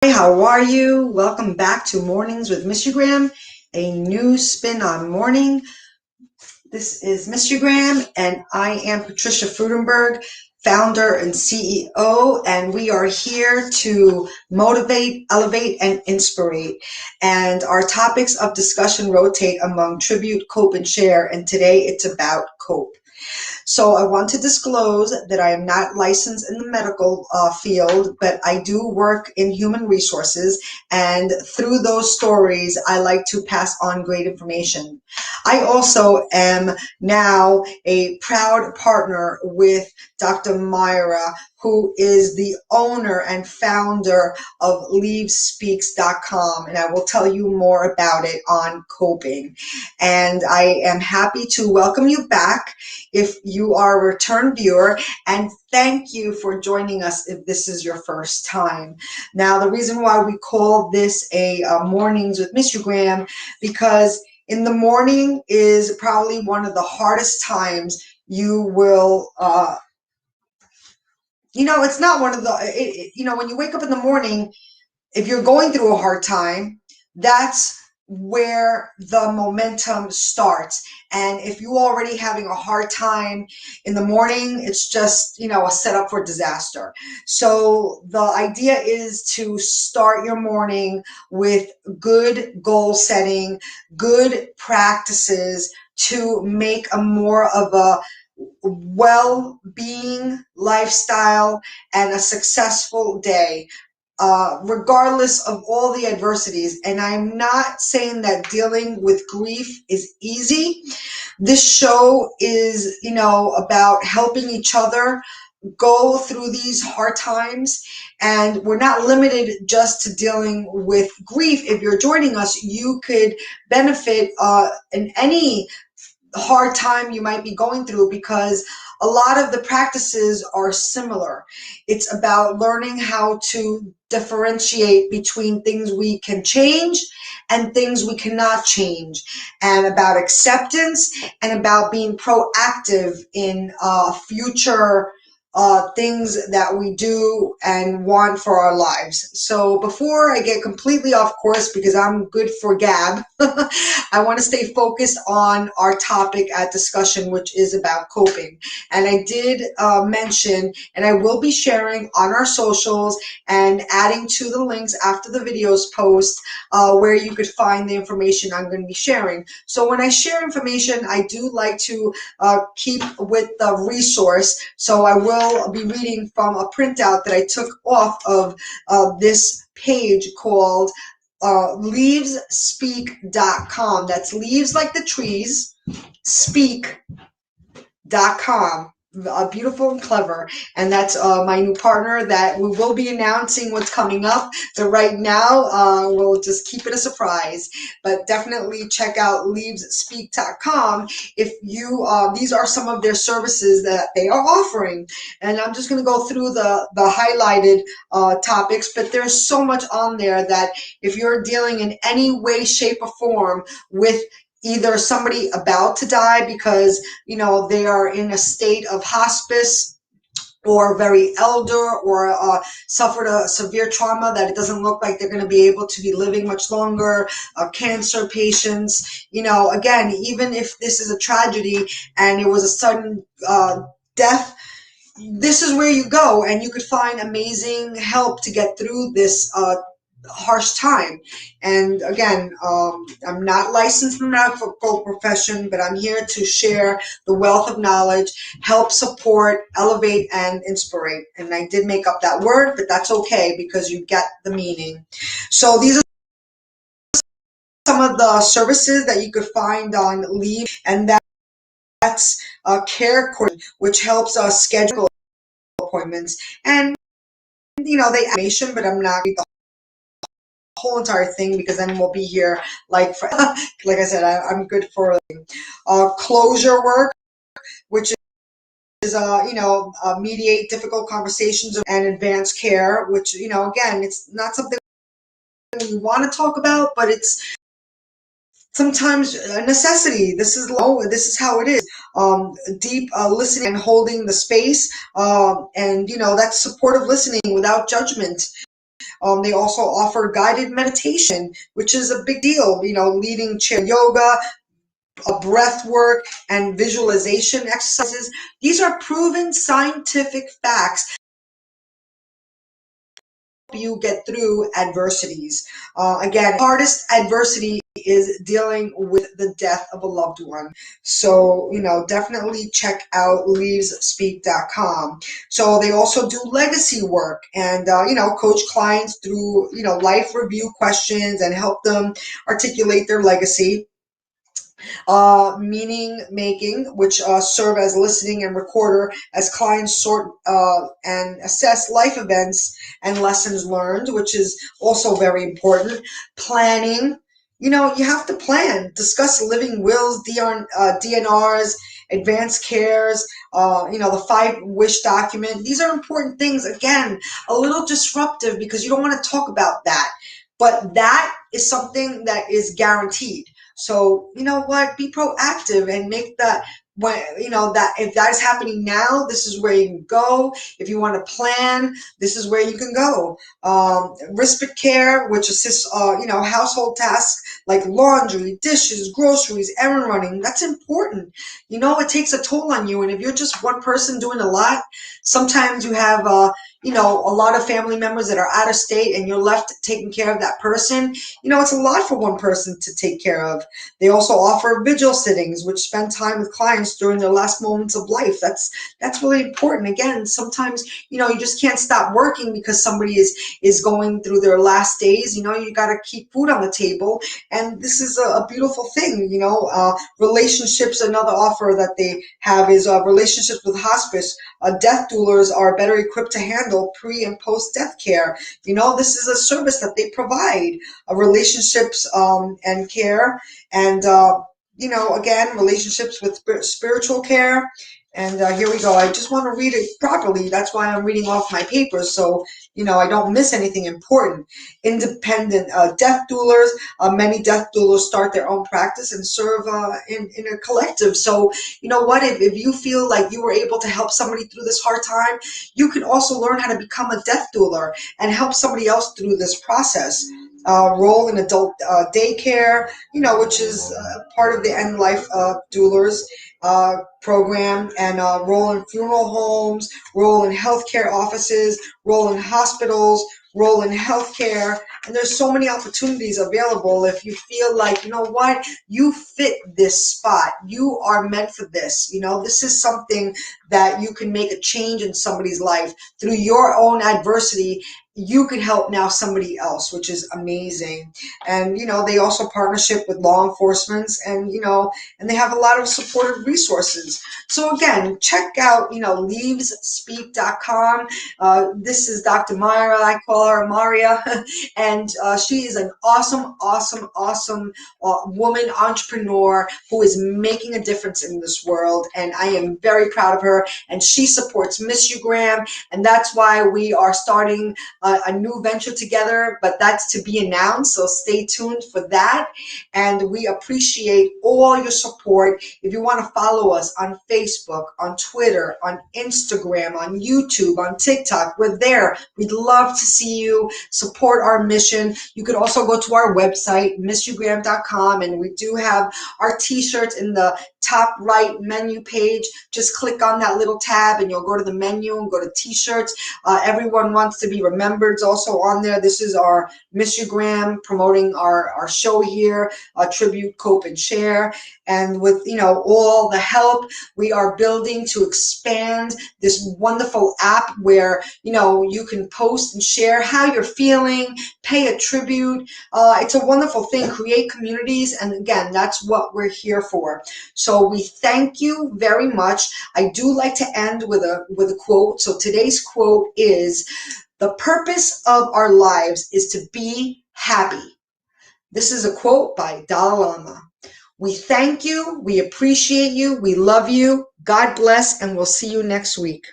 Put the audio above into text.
Hi, how are you? Welcome back to Mornings with Mr. Graham, a new spin on morning. This is Mr. Graham, and I am Patricia Freudenberg, founder and CEO, and we are here to motivate, elevate, and inspirate. And our topics of discussion rotate among tribute, cope, and share, and today it's about cope. So I want to disclose that I am not licensed in the medical field, but I do work in human resources, and through those stories, I like to pass on great information. I also am now a proud partner with Dr. Myra, who is the owner and founder of leavespeaks.com, and I will tell you more about it on coping. And I am happy to welcome you back if you are a return viewer, and thank you for joining us if this is your first time. Now, the reason why we call this a Mornings with Mr. Graham, because in the morning is probably one of the hardest times you will it's not one of the, when you wake up in the morning, if you're going through a hard time, that's where the momentum starts. And if you're already having a hard time in the morning, it's just, a setup for disaster. So the idea is to start your morning with good goal setting, good practices to make a more of a well-being lifestyle and a successful day, regardless of all the adversities. And I'm not saying that dealing with grief is easy. This show is, about helping each other go through these hard times. And we're not limited just to dealing with grief. If you're joining us, you could benefit in any hard time you might be going through, because a lot of the practices are similar. It's about learning how to differentiate between things we can change and things we cannot change, and about acceptance and about being proactive in future things that we do and want for our lives. So before I get completely off course, because I'm good for gab, I want to stay focused on our topic at discussion, which is about coping. And I did mention, and I will be sharing on our socials and adding to the links after the videos post, where you could find the information I'm going to be sharing. So when I share information, I do like to keep with the resource. So I will be reading from a printout that I took off of this page called leavesspeak.com. That's leaves like the trees, speak.com. Beautiful and clever. And that's my new partner that we will be announcing what's coming up. So right now, we'll just keep it a surprise. But definitely check out leavesspeak.com if you, these are some of their services that they are offering. And I'm just going to go through the highlighted topics, but there's so much on there that if you're dealing in any way, shape, or form with either somebody about to die because, they are in a state of hospice, or very elder, or suffered a severe trauma that it doesn't look like they're going to be able to be living much longer, cancer patients, again, even if this is a tragedy and it was a sudden death, this is where you go and you could find amazing help to get through this harsh time. And again, I'm not licensed in the medical profession, but I'm here to share the wealth of knowledge, help support, elevate, and inspirate. And I did make up that word, but that's okay because you get the meaning. So these are some of the services that you could find on Leave, and that's a care coordinator, which helps us schedule appointments. And they animation, but I'm not the whole entire thing because then we'll be here like I said, I'm good for closure work, which is mediate difficult conversations, and advanced care, which again, it's not something we want to talk about, but it's sometimes a necessity. This is how it is. Deep listening and holding the space, and that's supportive listening without judgment. They also offer guided meditation, which is a big deal, leading chair yoga, breath work, and visualization exercises. These are proven scientific facts you get through adversities. Again, hardest adversity is dealing with the death of a loved one. So, definitely check out leavesspeak.com. So they also do legacy work and, coach clients through, life review questions and help them articulate their legacy. Meaning making, which serve as listening and recorder as clients sort and assess life events and lessons learned, which is also very important. Planning, you have to plan, discuss living wills, DNRs, advanced cares, the 5-wish document. These are important things. Again, a little disruptive because you don't want to talk about that. But that is something that is guaranteed. So, you know what? Be proactive and make that when that if that is happening now, this is where you can go. If you want to plan, this is where you can go. Respite care, which assists household tasks like laundry, dishes, groceries, errand running. That's important. It takes a toll on you, and if you're just one person doing a lot, sometimes you have a lot of family members that are out of state and you're left taking care of that person. It's a lot for one person to take care of. They also offer vigil sittings, which spend time with clients during their last moments of life. That's really important. Again, sometimes, you just can't stop working because somebody is going through their last days. You got to keep food on the table. And this is a beautiful thing, relationships. Another offer that they have is relationships with hospice. Death doulas are better equipped to handle pre and post death care. This is a service that they provide, relationships and care, and again, relationships with spiritual care. And here we go. I just want to read it properly. That's why I'm reading off my papers, so I don't miss anything important. Independent death doulas. Many death doulas start their own practice and serve in a collective. So what? If you feel like you were able to help somebody through this hard time, you can also learn how to become a death doula and help somebody else through this process. Role in adult daycare, which is part of the End Life Doulas program, and role in funeral homes, role in healthcare offices, role in hospitals, role in healthcare. And there's so many opportunities available if you feel like, what, you fit this spot. You are meant for this. This is something that you can make a change in somebody's life through your own adversity. You could help now somebody else, which is amazing. And, they also partnership with law enforcement, and, and they have a lot of supportive resources. So again, check out, leavesspeak.com. This is Dr. Myra. I call her Maria. And she is an awesome, awesome, awesome woman entrepreneur who is making a difference in this world. And I am very proud of her. And she supports Miss You Graham. And that's why we are starting a new venture together, but that's to be announced, so stay tuned for that. And we appreciate all your support. If you want to follow us on Facebook, on Twitter, on Instagram, on YouTube, on TikTok, we're there. We'd love to see you support our mission. You could also go to our website, missyougraham.com, and we do have our t-shirts in the top right menu page. Just click on that little tab and you'll go to the menu and go to t-shirts. Everyone wants to be remembered. It's also on there. This is our Miss You Graham promoting our show here, Tribute, Cope, and Share. And with all the help, we are building to expand this wonderful app where you can post and share how you're feeling, pay a tribute. It's a wonderful thing. Create communities, and again, that's what we're here for. So we thank you very much. I do like to end with a quote. So today's quote is, "The purpose of our lives is to be happy." This is a quote by Dalai Lama. We thank you. We appreciate you. We love you. God bless, and we'll see you next week.